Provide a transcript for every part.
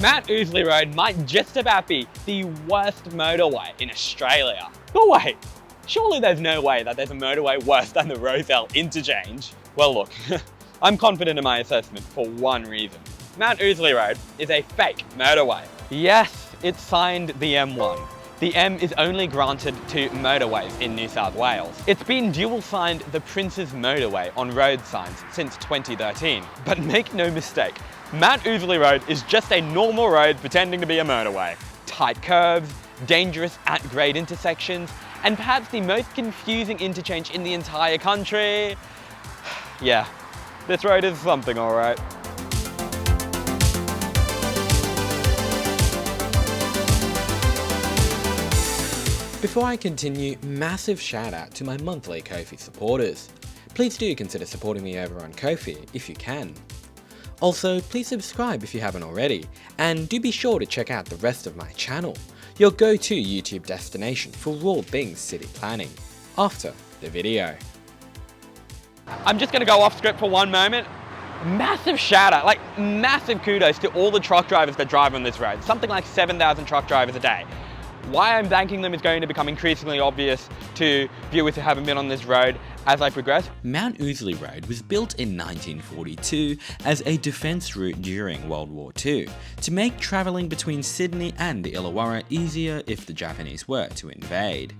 Mount Ousley Road might just about be the worst motorway in Australia. But wait, surely there's no way that there's a motorway worse than the Rozelle interchange? Well look, I'm confident in my assessment for one reason. Mount Ousley Road is a fake motorway. Yes, it's signed the M1. The M is only granted to motorways in New South Wales. It's been dual signed the Prince's Motorway on road signs since 2013. But make no mistake, Mount Ousley Road is just a normal road pretending to be a motorway. Tight curves, dangerous at-grade intersections, and perhaps the most confusing interchange in the entire country. Yeah, this road is something alright. Before I continue, massive shout out to my monthly Ko-fi supporters. Please do consider supporting me over on Ko-fi if you can. Also, please subscribe if you haven't already, and do be sure to check out the rest of my channel, your go-to YouTube destination for all things city planning, after the video. I'm just gonna go off script for one moment. Massive shout out, like massive kudos to all the truck drivers that drive on this road, something like 7,000 truck drivers a day. Why I'm thanking them is going to become increasingly obvious to viewers who haven't been on this road as I progress. Mount Ousley Road was built in 1942 as a defence route during World War II to make travelling between Sydney and the Illawarra easier if the Japanese were to invade.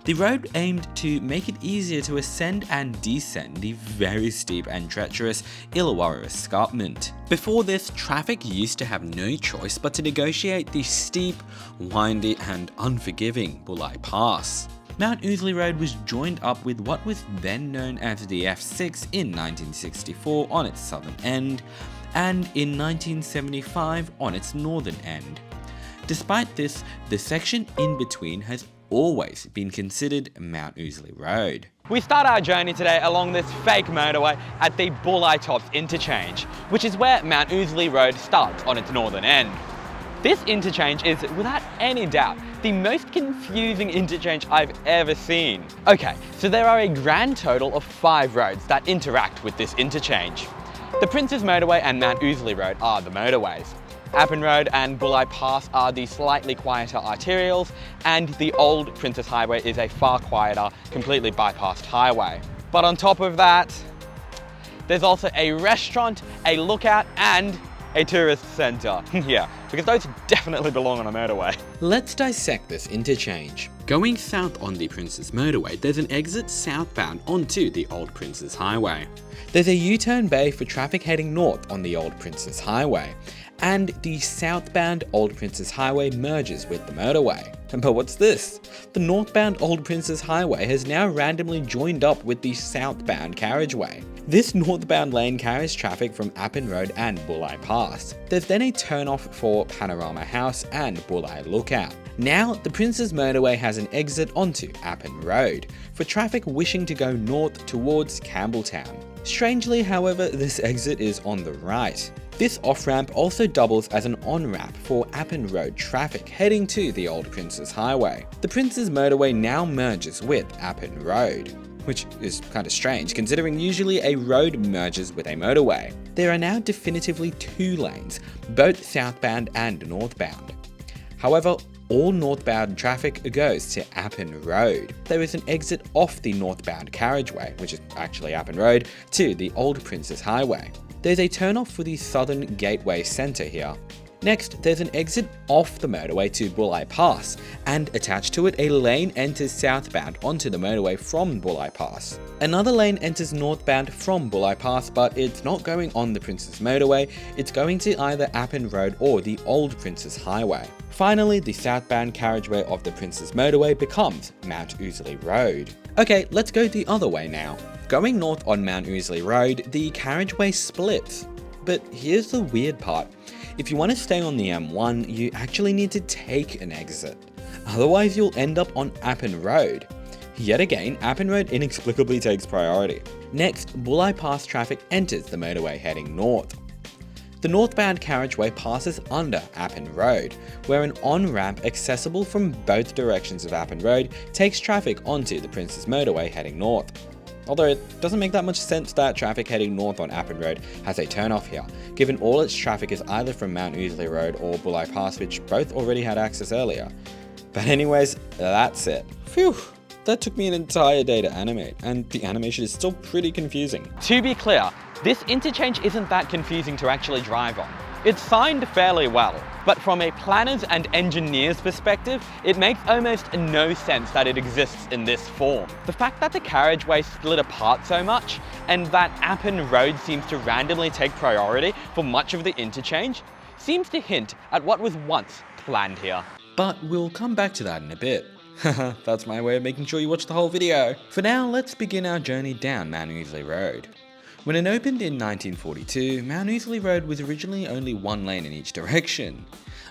The road aimed to make it easier to ascend and descend the very steep and treacherous Illawarra escarpment. Before this, traffic used to have no choice but to negotiate the steep, windy and unforgiving Bulli Pass. Mount Ousley Road was joined up with what was then known as the F6 in 1964 on its southern end, and in 1975 on its northern end. Despite this, the section in between has always been considered Mount Ousley Road. We start our journey today along this fake motorway at the Bulli Tops interchange, which is where Mount Ousley Road starts on its northern end. This interchange is, without any doubt, the most confusing interchange I've ever seen. Okay, so there are a grand total of 5 roads that interact with this interchange. The Prince's Motorway and Mount Ousley Road are the motorways. Appin Road and Bulli Pass are the slightly quieter arterials, and the old Prince's Highway is a far quieter, completely bypassed highway. But on top of that, there's also a restaurant, a lookout, and a tourist centre. Yeah, because those definitely belong on a motorway. Let's dissect this interchange. Going south on the Prince's Motorway, there's an exit southbound onto the Old Prince's Highway. There's a U-turn bay for traffic heading north on the Old Prince's Highway, and the southbound Old Prince's Highway merges with the motorway. But what's this? The northbound Old Prince's Highway has now randomly joined up with the southbound carriageway. This northbound lane carries traffic from Appin Road and Bulli Pass. There's then a turn-off for Panorama House and Bulli Lookout. Now, the Prince's Motorway has an exit onto Appin Road for traffic wishing to go north towards Campbelltown. Strangely, however, this exit is on the right. This off-ramp also doubles as an on-ramp for Appin Road traffic heading to the Old Prince's Highway. The Prince's Motorway now merges with Appin Road, which is kind of strange considering usually a road merges with a motorway. There are now definitively 2 lanes, both southbound and northbound. However, all northbound traffic goes to Appin Road. There is an exit off the northbound carriageway, which is actually Appin Road, to the Old Prince's Highway. There's a turn-off for the Southern Gateway Centre here. Next, there's an exit off the motorway to Bulli Pass, and attached to it a lane enters southbound onto the motorway from Bulli Pass. Another lane enters northbound from Bulli Pass, but it's not going on the Prince's Motorway, it's going to either Appin Road or the Old Prince's Highway. Finally, the southbound carriageway of the Prince's Motorway becomes Mount Ousley Road. Okay, let's go the other way now. Going north on Mount Ousley Road, the carriageway splits. But here's the weird part. If you want to stay on the M1, you actually need to take an exit. Otherwise, you'll end up on Appin Road. Yet again, Appin Road inexplicably takes priority. Next, Bulli Pass traffic enters the motorway heading north. The northbound carriageway passes under Appin Road, where an on-ramp accessible from both directions of Appin Road takes traffic onto the Prince's Motorway heading north. although it doesn't make that much sense that traffic heading north on Appin Road has a turn-off here, given all its traffic is either from Mount Ousley Road or Bulli Pass, which both already had access earlier. But anyways, that's it. Phew, that took me an entire day to animate, and the animation is still pretty confusing. To be clear, this interchange isn't that confusing to actually drive on. It's signed fairly well, but from a planner's and engineer's perspective, it makes almost no sense that it exists in this form. The fact that the carriageway split apart so much, and that Appin Road seems to randomly take priority for much of the interchange, seems to hint at what was once planned here. But we'll come back to that in a bit. That's my way of making sure you watch the whole video. For now, let's begin our journey down Mount Ousley Road. When it opened in 1942, Mount Ousley Road was originally only one lane in each direction.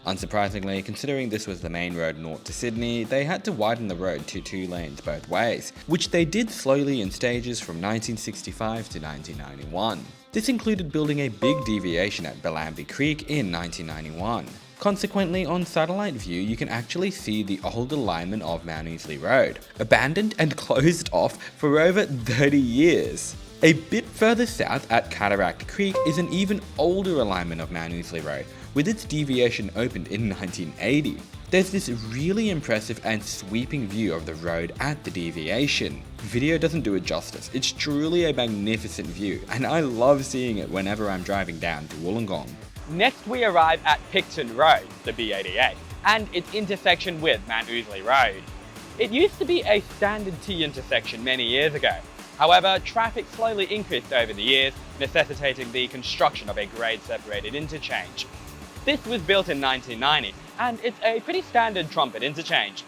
Unsurprisingly, considering this was the main road north to Sydney, they had to widen the road to 2 lanes both ways, which they did slowly in stages from 1965 to 1991. This included building a big deviation at Bellambi Creek in 1991. Consequently, on satellite view, you can actually see the old alignment of Mount Ousley Road, abandoned and closed off for over 30 years. A bit further south at Cataract Creek is an even older alignment of Mount Ousley Road, with its deviation opened in 1980. There's this really impressive and sweeping view of the road at the deviation. Video doesn't do it justice, it's truly a magnificent view, and I love seeing it whenever I'm driving down to Wollongong. Next we arrive at Picton Road, the B88, and its intersection with Mount Ousley Road. It used to be a standard T intersection many years ago. However, traffic slowly increased over the years, necessitating the construction of a grade-separated interchange. This was built in 1990, and it's a pretty standard trumpet interchange.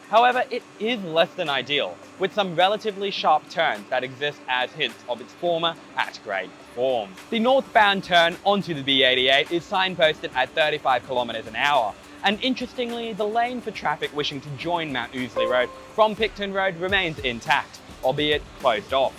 However, it is less than ideal, with some relatively sharp turns that exist as hints of its former at-grade form. The northbound turn onto the B88 is signposted at 35 km an hour, and interestingly, the lane for traffic wishing to join Mount Ousley Road from Picton Road remains intact, albeit closed off.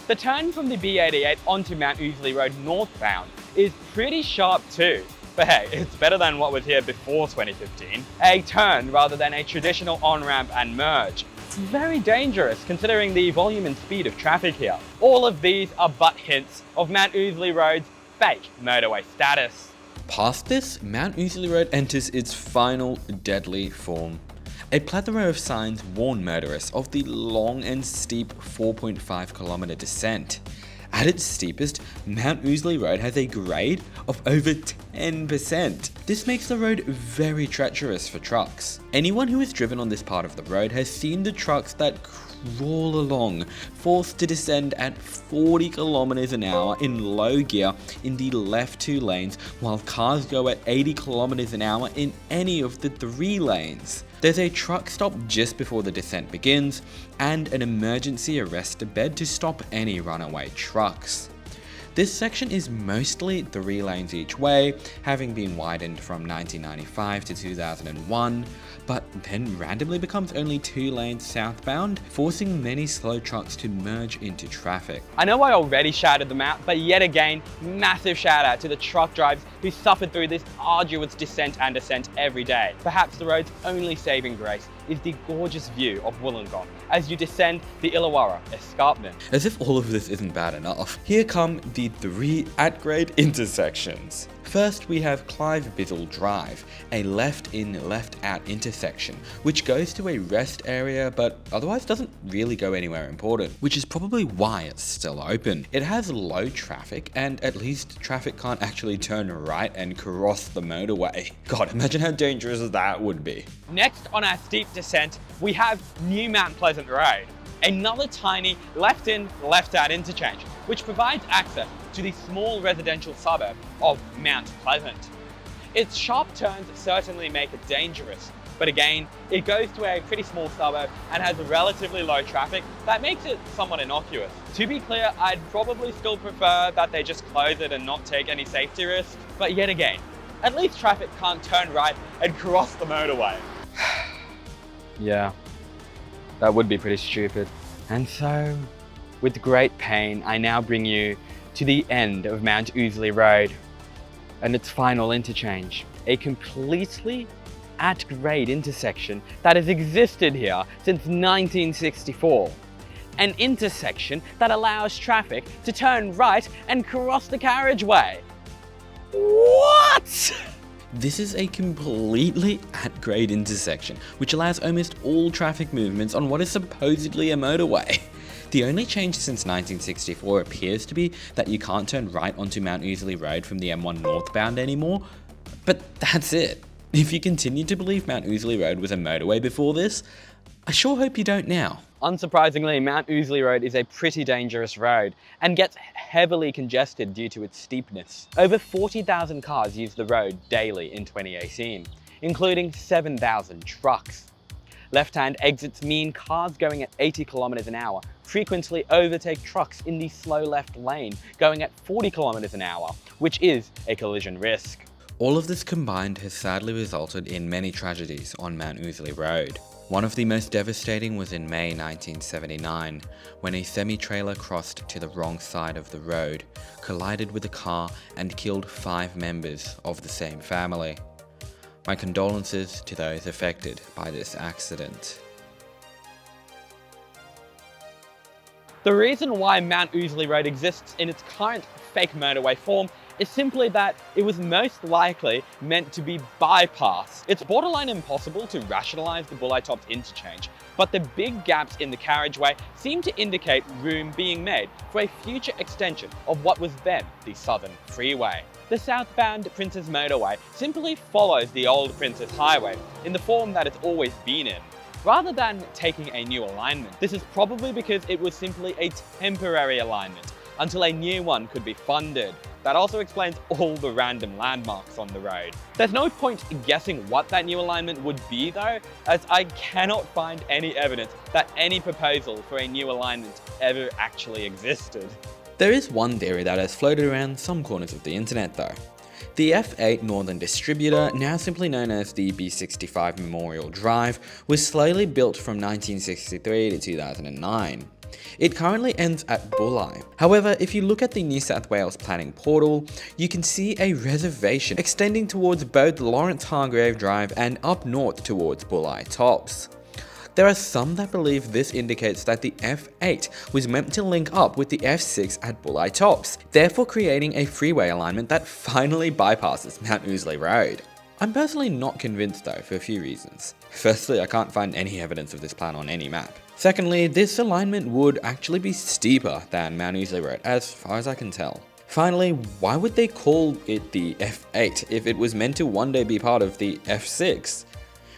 The turn from the B88 onto Mount Ousley Road northbound is pretty sharp too, but hey, it's better than what was here before 2015. A turn rather than a traditional on-ramp and merge. It's very dangerous considering the volume and speed of traffic here. All of these are but hints of Mount Ousley Road's fake motorway status. Past this, Mount Ousley Road enters its final deadly form. A plethora of signs warn motorists of the long and steep 4.5 kilometer descent. At its steepest, Mount Ousley Road has a grade of over 10%. This makes the road very treacherous for trucks. Anyone who has driven on this part of the road has seen the trucks that crawl along, forced to descend at 40 kilometers an hour in low gear in the left 2 lanes, while cars go at 80 kilometers an hour in any of the 3 lanes. There's a truck stop just before the descent begins, and an emergency arrestor bed to stop any runaway trucks. This section is mostly 3 lanes each way, having been widened from 1995 to 2001, but then randomly becomes only 2 lanes southbound, forcing many slow trucks to merge into traffic. I know I already shouted them out, but yet again, massive shout out to the truck drivers who suffered through this arduous descent and ascent every day. Perhaps the road's only saving grace is the gorgeous view of Wollongong as you descend the Illawarra escarpment. As if all of this isn't bad enough, here come the 3 at-grade intersections. First, we have Clive Bizzle Drive, a left-in, left-out intersection, which goes to a rest area but otherwise doesn't really go anywhere important, which is probably why it's still open. It has low traffic, and at least traffic can't actually turn right and cross the motorway. God, imagine how dangerous that would be. Next on our steep descent, we have New Mount Pleasant Road, another tiny left-in, left-out interchange, which provides access to the small residential suburb of Mount Pleasant. Its sharp turns certainly make it dangerous, but again, it goes to a pretty small suburb and has relatively low traffic that makes it somewhat innocuous. To be clear, I'd probably still prefer that they just close it and not take any safety risks, but yet again, at least traffic can't turn right and cross the motorway. Yeah, that would be pretty stupid. And so, with great pain, I now bring you to the end of Mount Ousley Road and its final interchange, a completely at-grade intersection that has existed here since 1964. an intersection that allows traffic to turn right and cross the carriageway. What? This is a completely at-grade intersection, which allows almost all traffic movements on what is supposedly a motorway. The only change since 1964 appears to be that you can't turn right onto Mount Ousley Road from the M1 northbound anymore, but that's it. If you continue to believe Mount Ousley Road was a motorway before this, I sure hope you don't now. Unsurprisingly, Mount Ousley Road is a pretty dangerous road and gets heavily congested due to its steepness. Over 40,000 cars use the road daily in 2018, including 7,000 trucks. Left-hand exits mean cars going at 80 kilometers an hour frequently overtake trucks in the slow left lane going at 40 kilometers an hour, which is a collision risk. All of this combined has sadly resulted in many tragedies on Mount Ousley Road. One of the most devastating was in May 1979, when a semi-trailer crossed to the wrong side of the road, collided with a car and killed 5 members of the same family. My condolences to those affected by this accident. The reason why Mount Ousley Road exists in its current fake motorway form is simply that it was most likely meant to be bypassed. It's borderline impossible to rationalize the Bulleye-topped interchange, but the big gaps in the carriageway seem to indicate room being made for a future extension of what was then the Southern Freeway. The southbound Princes Motorway simply follows the old Princes Highway in the form that it's always been in, rather than taking a new alignment. This is probably because it was simply a temporary alignment until a new one could be funded. That also explains all the random landmarks on the road. There's no point guessing what that new alignment would be though, as I cannot find any evidence that any proposal for a new alignment ever actually existed. There is one theory that has floated around some corners of the internet though. The F8 Northern Distributor, now simply known as the B65 Memorial Drive, was slowly built from 1963 to 2009. It currently ends at Bulli. However, if you look at the New South Wales planning portal, you can see a reservation extending towards both Lawrence Hargrave Drive and up north towards Bulli Tops. There are some that believe this indicates that the F8 was meant to link up with the F6 at Bulli Tops, therefore creating a freeway alignment that finally bypasses Mount Ousley Road. I'm personally not convinced though for a few reasons. Firstly, I can't find any evidence of this plan on any map. Secondly, this alignment would actually be steeper than Mount Ousley Road as far as I can tell. Finally, why would they call it the F8 if it was meant to one day be part of the F6?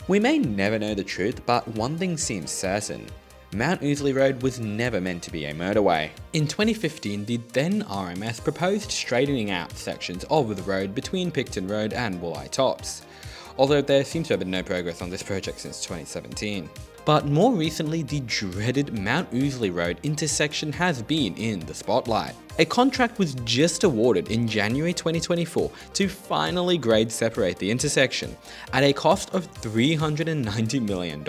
We may never know the truth, but one thing seems certain. Mount Ousley Road was never meant to be a motorway. In 2015, the then RMS proposed straightening out sections of the road between Picton Road and Bulli Tops, although there seems to have been no progress on this project since 2017. But more recently, the dreaded Mount Ousley Road intersection has been in the spotlight. A contract was just awarded in January 2024 to finally grade separate the intersection at a cost of $390 million.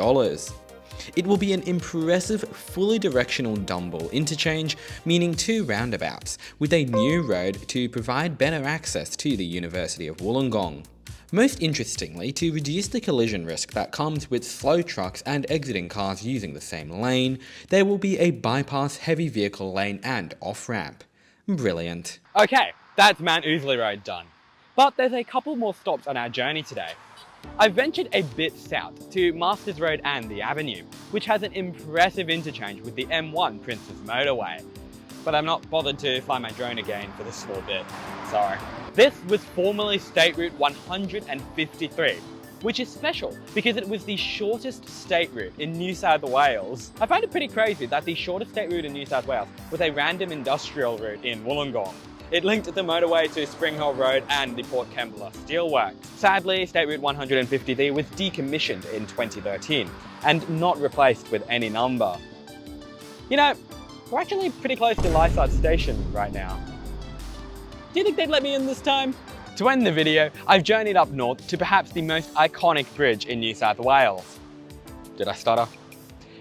It will be an impressive, fully directional Dumble interchange, meaning 2 roundabouts, with a new road to provide better access to the University of Wollongong. Most interestingly, to reduce the collision risk that comes with slow trucks and exiting cars using the same lane, there will be a bypass heavy vehicle lane and off-ramp. Brilliant. Okay, that's Mount Ousley Road done. But there's a couple more stops on our journey today. I ventured a bit south to Masters Road and the Avenue, which has an impressive interchange with the M1 Princes Motorway. But I'm not bothered to fly my drone again for this small bit, sorry. This was formerly State Route 153, which is special because it was the shortest state route in New South Wales. I find it pretty crazy that the shortest state route in New South Wales was a random industrial route in Wollongong. It linked the motorway to Spring Hill Road and the Port Kembla Steelworks. Sadly, State Route 153 was decommissioned in 2013 and not replaced with any number. You know, we're actually pretty close to Lysart Station right now. Do you think they'd let me in this time? To end the video, I've journeyed up north to perhaps the most iconic bridge in New South Wales. Did I stutter?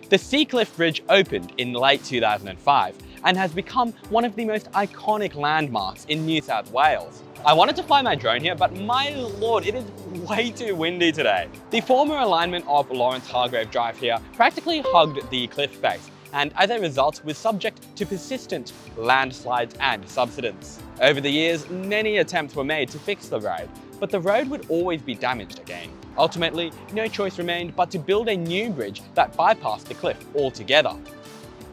The Seacliff Bridge opened in late 2005 and has become one of the most iconic landmarks in New South Wales. I wanted to fly my drone here, but my lord, it is way too windy today. The former alignment of Lawrence Hargrave Drive here practically hugged the cliff face and as a result was subject to persistent landslides and subsidence. Over the years, many attempts were made to fix the road, but the road would always be damaged again. Ultimately, no choice remained but to build a new bridge that bypassed the cliff altogether.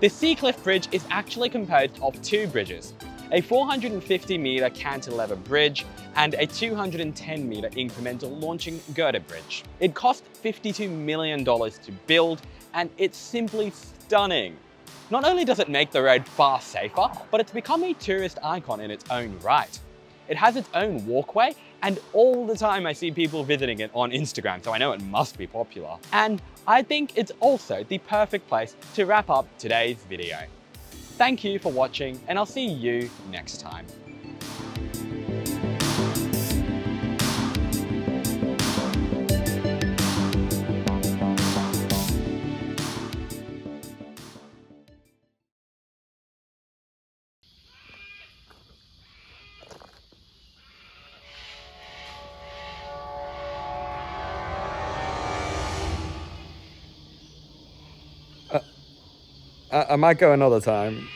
The Sea Cliff Bridge is actually composed of two bridges, a 450-metre cantilever bridge and a 210-metre incremental launching girder bridge. It cost $52 million to build, and it's simply stunning. Not only does it make the road far safer, but it's become a tourist icon in its own right. It has its own walkway, and all the time I see people visiting it on Instagram, so I know it must be popular. And I think it's also the perfect place to wrap up today's video. Thank you for watching, and I'll see you next time. I might go another time.